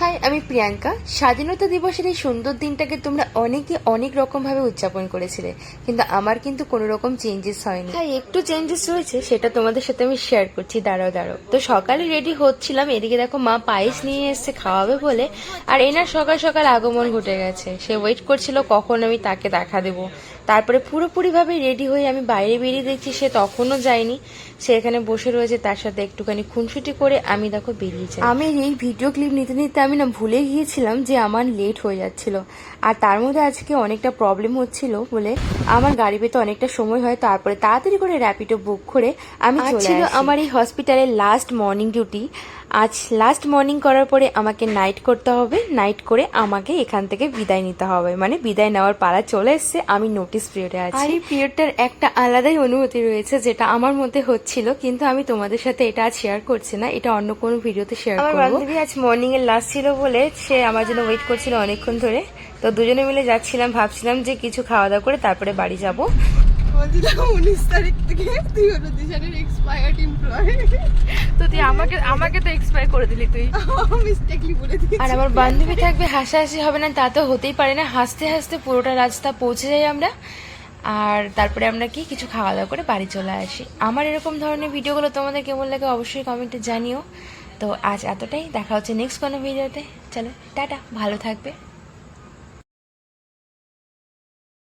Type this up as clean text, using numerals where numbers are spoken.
High, আমি প্রিয়াঙ্কা। স্বাধীনতা দিবসের এই সুন্দর দিনটাকে তোমরা অনেকে অনেক রকম ভাবে উদযাপন করেছিলে, কিন্তু আমার কিন্তু কোনো রকম চেঞ্জেস হয়নি। হ্যাঁ, একটু চেঞ্জেস হয়েছে, সেটা তোমাদের সাথে আমি শেয়ার করছি। দাঁড়াও দাঁড়াও। তো সকালে রেডি হচ্ছিলাম, এদিকে দেখো মা পায়েস নিয়ে এসছে খাওয়াবে বলে, আর এনার সকাল সকাল আগমন ঘটে গেছে। সে ওয়েট করছিল কখন আমি তাকে দেখা দেবো। তারপরে পুরোপুরিভাবে রেডি হয়ে আমি বাইরে বেরিয়ে দেখছি সে তখনও যায়নি, সে এখানে বসে রয়েছে। তার সাথে একটুখানি খুনসুটি করে আমি দেখো বেরিয়ে যাই। আমি এই ভিডিও ক্লিপ নিতে নিতে আমি না ভুলে গিয়েছিলাম যে আমার লেট হয়ে যাচ্ছিল, আর তার মধ্যে আজকে অনেকটা প্রবলেম হচ্ছিল বলে আমার গাড়ি পেতে অনেকটা সময় হয়। তারপরে তাড়াতাড়ি করে র্যাপিডো বুক করে আমি চলে আসি। আমার এই হসপিটালের লাস্ট মর্নিং ডিউটি। আজ লাস্ট মর্নিং করার পরে আমাকে নাইট করতে হবে। নাইট করে আমাকে এখান থেকে বিদায় নিতে হবে, মানে বিদায় নেওয়ার পালা চলে এসছে। আমি নোটিস পিরিয়ডে আছি। আর এই পিরিয়ডটার একটা আলাদাই অনুভূতি রয়েছে, যেটা আমার মধ্যে হচ্ছিল, কিন্তু আমি তোমাদের সাথে এটা আজ শেয়ার করছি না, এটা অন্য কোনো ভিডিওতে শেয়ার করব। আমার বান্ধবী আজ মর্নিং এর লাস্ট ছিল বলে সে আমার জন্য ওয়েট করছিল অনেকক্ষণ ধরে। তো দুজনে মিলে যাচ্ছিলাম, ভাবছিলাম যে কিছু খাওয়া দাওয়া করে তারপরে বাড়ি যাব। 19 তারিখ থেকে তুই হলো দিশানের এক্সপায়ার্ড এমপ্লয়। তো তুই আমাকে তো এক্সপায়ার করে দিলি তুই। মিস্টেকলি বলে দিয়েছি। আর আমার বান্ধবী থাকবে, হাসাহাসি হবে না তা তো হতেই পারে না। হাসতে হাসতে পুরোটা রাস্তা পৌঁছে যাই আমরা, আর তারপরে আমরা কিছু খাওয়া দাওয়া করে বাড়ি চলে আসি। আমার এরকম ধরনের ভিডিওগুলো তোমাদের কেমন লাগে অবশ্যই কমেন্টে জানিও। তো আজ এতটাই, দেখা হচ্ছে নেক্সট কোনো ভিডিওতে। চলো টাটা, ভালো থাকবে।